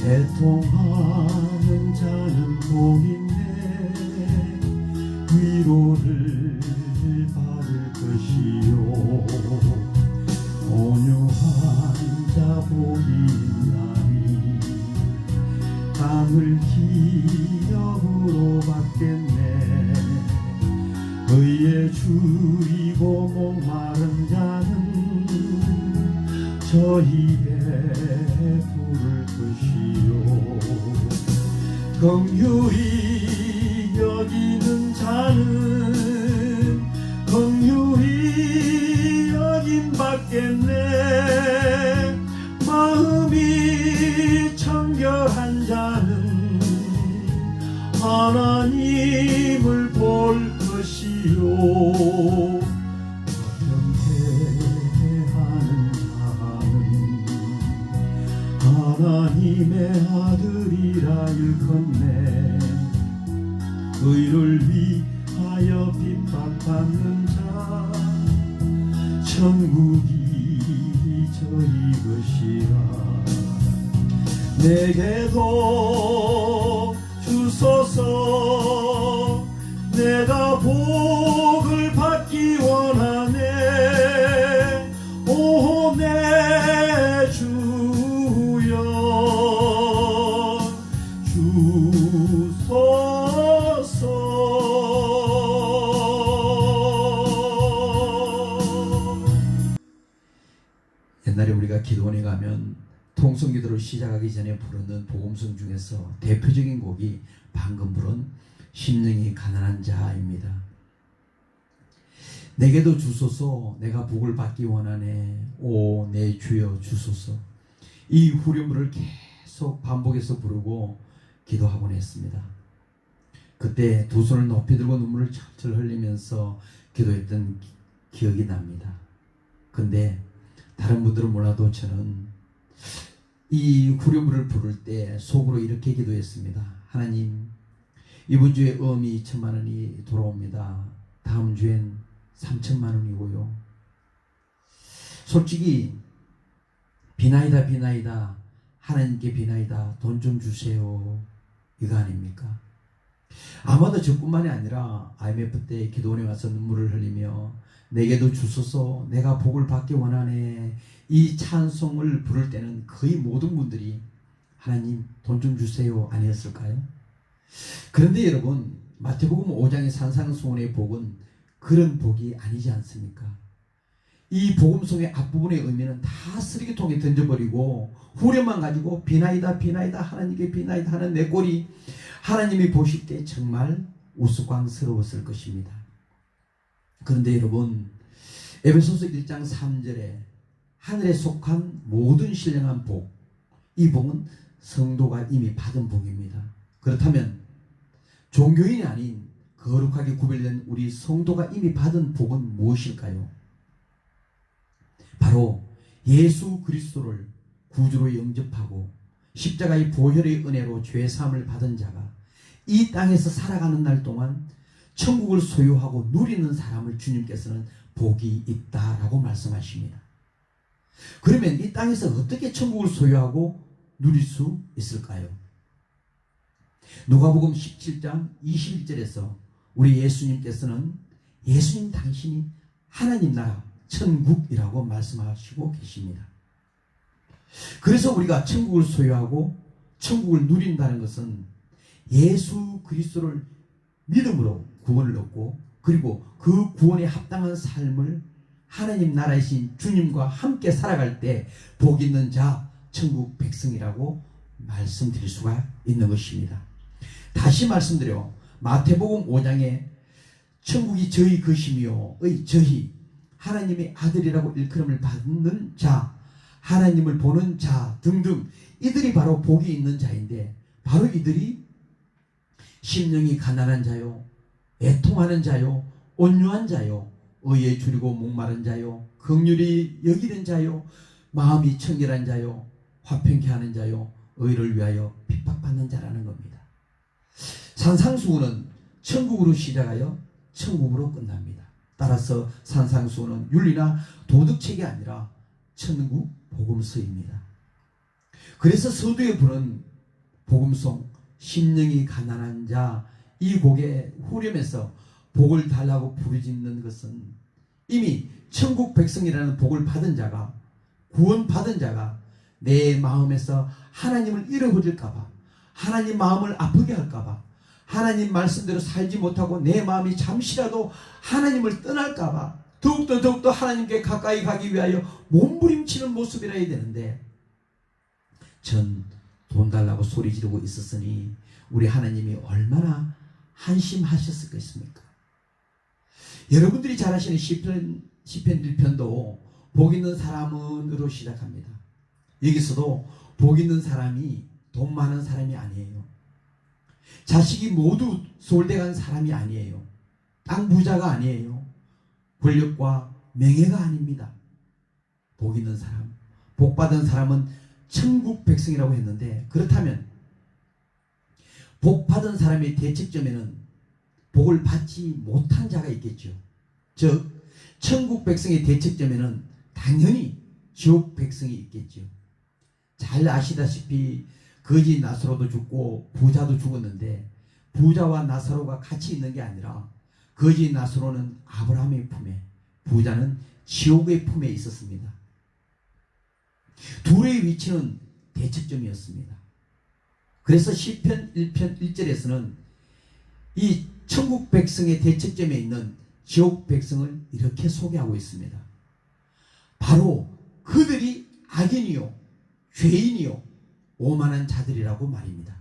애통하는 자는 복인데 위로를 받을 것이요 온유한 자 복이 있나니 땅을 기업으로 받겠네. 의에 줄이고 목마른 자는 저 입에 부를 것이요 긍휼히 여기는 자는 긍휼히 여김 받겠네. 마음이 청결한 자는 하나님을 볼 것이요 경배하는 자는 하나님의 아들이라 일컫네. 의를 위하여 핍박받는 자 천국이 저희 것이라. 내게도 주소서. 내가 복을 받기 원하네. 오 내 주여 주소서. 옛날에 우리가 기도원에 가면 통성기도를 시작하기 전에 부르는 복음성 중에서 대표적인 곡이 방금 부른 심령이 가난한 자입니다. 내게도 주소서. 내가 복을 받기 원하네. 오 내 주여 주소서. 이 후렴구를 계속 반복해서 부르고 기도하곤 했습니다. 그때 두 손을 높이 들고 눈물을 철철 흘리면서 기도했던 기억이 납니다. 근데 다른 분들은 몰라도 저는 이 후렴구를 부를 때 속으로 이렇게 기도했습니다. 하나님, 이번 주에 어음이 2천만 원이 돌아옵니다. 다음 주엔 3천만 원이고요. 솔직히 비나이다 비나이다 하나님께 비나이다 돈 좀 주세요 이거 아닙니까? 아마도 저뿐만이 아니라 IMF 때 기도원에 와서 눈물을 흘리며 내게도 주소서. 내가 복을 받기 원하네. 이 찬송을 부를 때는 거의 모든 분들이 하나님 돈 좀 주세요 아니었을까요? 그런데 여러분, 마태복음 5장의 산상수훈의 복은 그런 복이 아니지 않습니까? 이 복음송의 앞부분의 의미는 다 쓰레기통에 던져버리고 후렴만 가지고 비나이다 비나이다 하나님께 비나이다 하는 내 꼴이 하나님이 보실 때 정말 우스꽝스러웠을 것입니다. 그런데 여러분, 에베소서 1장 3절에 하늘에 속한 모든 신령한 복, 이 복은 성도가 이미 받은 복입니다. 그렇다면 종교인이 아닌 거룩하게 구별된 우리 성도가 이미 받은 복은 무엇일까요? 바로 예수 그리스도를 구주로 영접하고 십자가의 보혈의 은혜로 죄사함을 받은 자가 이 땅에서 살아가는 날 동안 천국을 소유하고 누리는 사람을 주님께서는 복이 있다라고 말씀하십니다. 그러면 이 땅에서 어떻게 천국을 소유하고 누릴 수 있을까요? 누가복음 17장 21절에서 우리 예수님께서는 예수님 당신이 하나님 나라 천국이라고 말씀하시고 계십니다. 그래서 우리가 천국을 소유하고 천국을 누린다는 것은 예수 그리스도를 믿음으로 구원을 얻고 그리고 그 구원에 합당한 삶을 하나님 나라이신 주님과 함께 살아갈 때 복 있는 자 천국 백성이라고 말씀드릴 수가 있는 것입니다. 다시 말씀드려 마태복음 5장에 천국이 저희 것이며의 저희 하나님의 아들이라고 일컬음을 받는 자 하나님을 보는 자 등등 이들이 바로 복이 있는 자인데 바로 이들이 심령이 가난한 자요 애통하는 자요 온유한 자요 의에 줄이고 목마른 자요 긍휼히 여기는 자요 마음이 청결한 자요 화평케 하는 자요 의를 위하여 핍박받는 자라는 겁니다. 산상수훈은 천국으로 시작하여 천국으로 끝납니다. 따라서 산상수훈은 윤리나 도덕책이 아니라 천국 복음서입니다. 그래서 서두에 부른 복음송 심령이 가난한 자 이 곡의 후렴에서 복을 달라고 부르짖는 것은 이미 천국 백성이라는 복을 받은 자가, 구원받은 자가 내 마음에서 하나님을 잃어버릴까봐, 하나님 마음을 아프게 할까봐, 하나님 말씀대로 살지 못하고 내 마음이 잠시라도 하나님을 떠날까봐 더욱더 하나님께 가까이 가기 위하여 몸부림치는 모습이라 해야 되는데, 전 돈 달라고 소리 지르고 있었으니 우리 하나님이 얼마나 한심하셨을 것입니까? 여러분들이 잘 아시는 시편 1편도 복 있는 사람은으로 시작합니다. 여기서도 복 있는 사람이 돈 많은 사람이 아니에요. 자식이 모두 서울대 간 사람이 아니에요. 땅 부자가 아니에요. 권력과 명예가 아닙니다. 복 있는 사람, 복 받은 사람은 천국 백성이라고 했는데, 그렇다면 복 받은 사람의 대척점에는 복을 받지 못한 자가 있겠죠. 즉 천국 백성의 대척점에는 당연히 지옥 백성이 있겠죠. 잘 아시다시피 거지 나사로도 죽고 부자도 죽었는데, 부자와 나사로가 같이 있는 게 아니라 거지 나사로는 아브라함의 품에, 부자는 지옥의 품에 있었습니다. 둘의 위치는 대척점이었습니다. 그래서 시편 1편 1절에서는 이 천국 백성의 대척점에 있는 지옥 백성을 이렇게 소개하고 있습니다. 바로 그들이 악인이요, 죄인이요, 오만한 자들이라고 말입니다.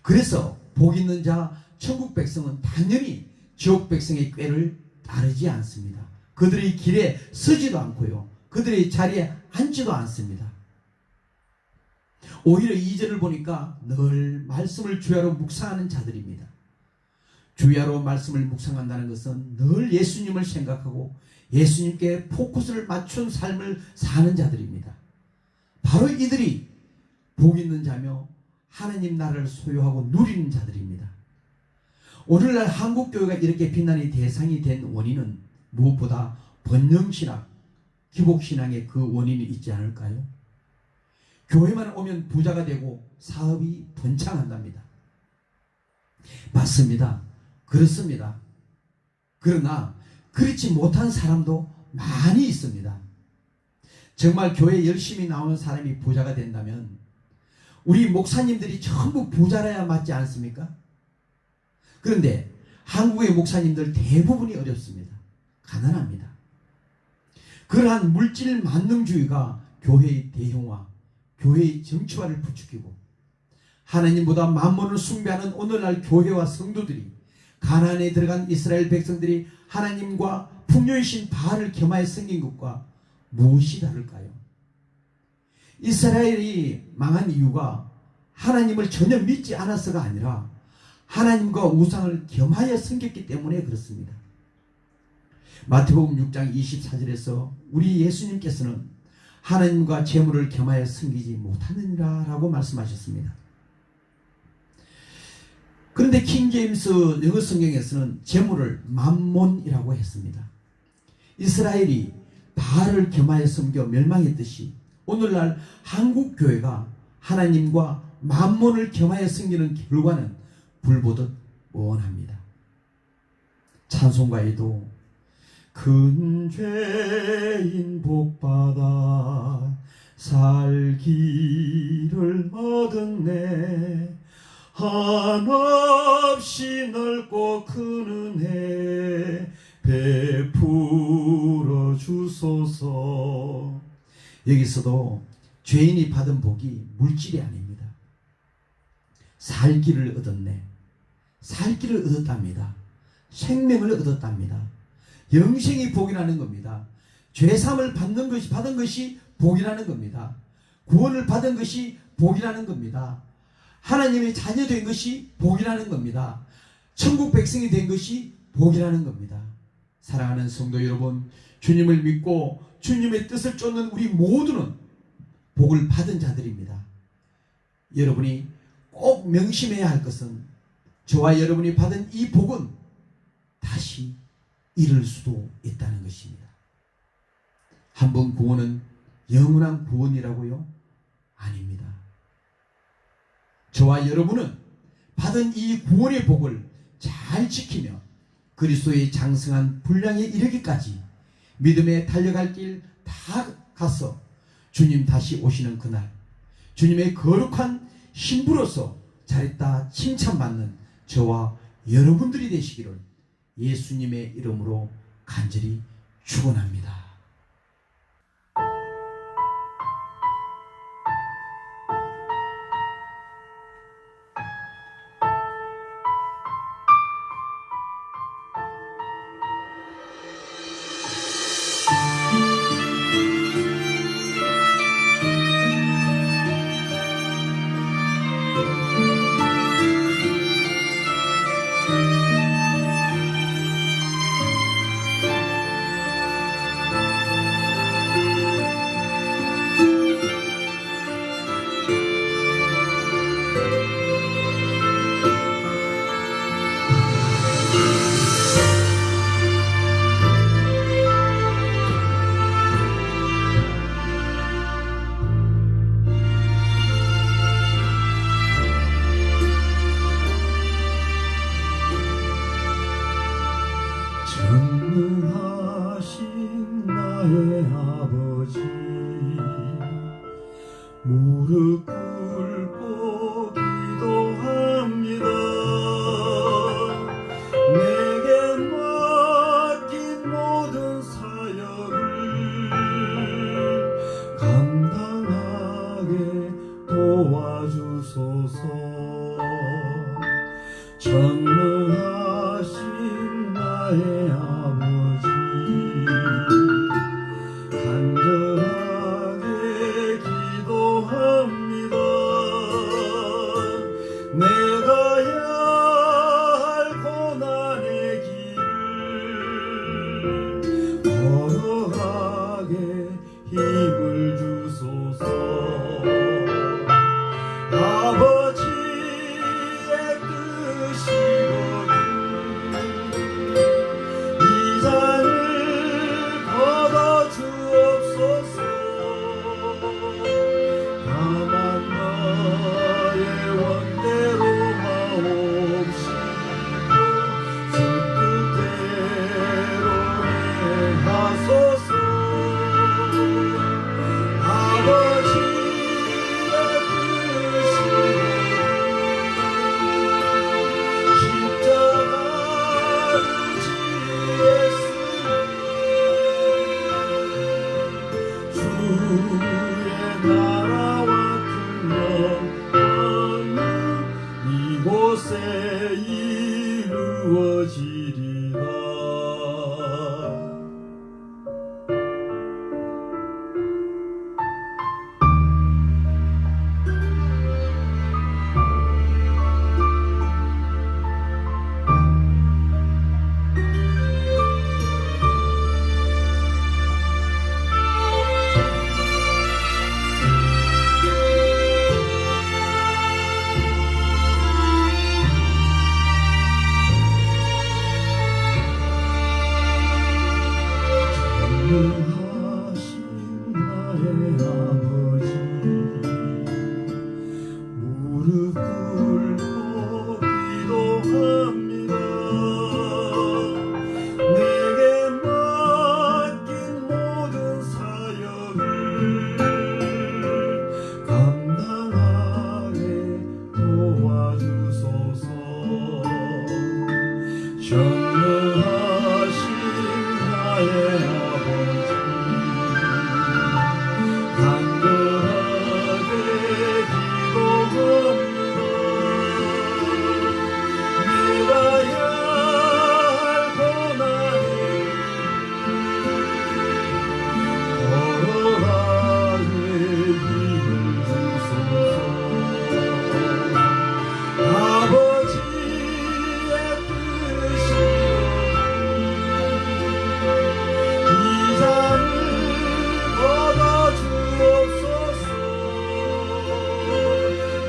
그래서 복 있는 자 천국 백성은 당연히 지옥 백성의 꾀를 따르지 않습니다. 그들의 길에 서지도 않고요, 그들의 자리에 앉지도 않습니다. 오히려 2절을 보니까 늘 말씀을 주야로 묵상하는 자들입니다. 주야로 말씀을 묵상한다는 것은 늘 예수님을 생각하고 예수님께 포커스를 맞춘 삶을 사는 자들입니다. 바로 이들이 복 있는 자며 하나님 나라를 소유하고 누리는 자들입니다. 오늘날 한국교회가 이렇게 비난의 대상이 된 원인은 무엇보다 번영신학, 기복신앙의 그 원인이 있지 않을까요? 교회만 오면 부자가 되고 사업이 번창한답니다. 맞습니다. 그렇습니다. 그러나 그렇지 못한 사람도 많이 있습니다. 정말 교회에 열심히 나오는 사람이 부자가 된다면 우리 목사님들이 전부 부자라야 맞지 않습니까? 그런데 한국의 목사님들 대부분이 어렵습니다. 가난합니다. 그러한 물질 만능주의가 교회의 대형화, 교회의 정치화를 부추기고 하나님보다 만몬을 숭배하는 오늘날 교회와 성도들이, 가나안에 들어간 이스라엘 백성들이 하나님과 풍요이신 바알을 겸하여 섬긴 것과 무엇이 다를까요? 이스라엘이 망한 이유가 하나님을 전혀 믿지 않아서가 아니라 하나님과 우상을 겸하여 섬겼기 때문에 그렇습니다. 마태복음 6장 24절에서 우리 예수님께서는 하나님과 재물을 겸하여 섬기지 못하느니라 라고 말씀하셨습니다. 그런데 킹제임스 영어 성경에서는 재물을 만몬이라고 했습니다. 이스라엘이 바알을 겸하여 섬겨 멸망했듯이 오늘날 한국교회가 하나님과 만몬을 겸하여 섬기는 결과는 불보듯 뻔합니다. 찬송가에도 큰 죄인 복받아 살기를 얻었네, 한없이 넓고 큰 은혜 베풀어 주소서. 여기서도 죄인이 받은 복이 물질이 아닙니다. 살기를 얻었네, 살기를 얻었답니다. 생명을 얻었답니다. 영생이 복이라는 겁니다. 죄사함을 받은 것이 복이라는 겁니다. 구원을 받은 것이 복이라는 겁니다. 하나님의 자녀된 것이 복이라는 겁니다. 천국 백성이 된 것이 복이라는 겁니다. 사랑하는 성도 여러분, 주님을 믿고 주님의 뜻을 쫓는 우리 모두는 복을 받은 자들입니다. 여러분이 꼭 명심해야 할 것은 저와 여러분이 받은 이 복은 다시 잃을 수도 있다는 것입니다. 한 번 구원은 영원한 구원이라고요? 아닙니다. 저와 여러분은 받은 이 구원의 복을 잘 지키며 그리스도의 장성한 분량에 이르기까지 믿음에 달려갈 길 다 가서 주님 다시 오시는 그날 주님의 거룩한 신부로서 잘했다 칭찬받는 저와 여러분들이 되시기를 예수님의 이름으로 간절히 축원합니다. 전능하신 나의 아버지 무릎 꿇고 기도합니다. 내게 맡긴 모든 사역을 감당하게 도와주소서. 전능하신 나의 아버지 간절하게 기도합니다. 내가 가야 할 고난의 길을 걸어가게 힘을 주소서. 아버지의 뜻이거든 이 잔을 걷어 주옵소서. 다만 나의 원대로 마옵시고 주 뜻대로 행하소서. 아버지의 뜻이거든 십자가를 지했으니 주의 나라와 큰 영광은 이곳에 이루어지리라. 전능하신 나의 아버지 무릎 꿇고 기도합니다. 내게 맡긴 모든 사역을 감당하게 도와주소서. 전능하신 나의 아버지 간절하게 기도합니다. 내가 가야 할 고난의 길 걸어가게 힘을 주소서. 아버지의 뜻이거든 이 잔을 걷어 주옵소서.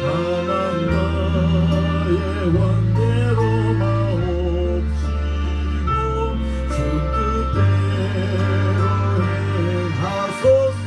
다만 나의 원대로 마옵시고 주 뜻대로 행하소서.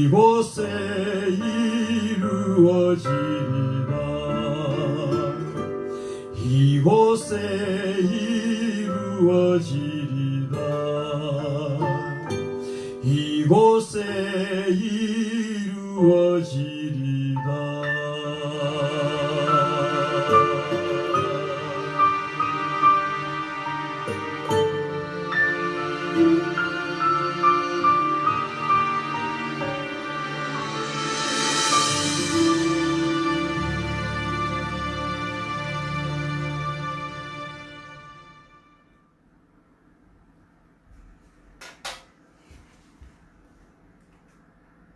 이곳에 이루어지리라 이곳에 이루어지리라 이곳에 이루어지리라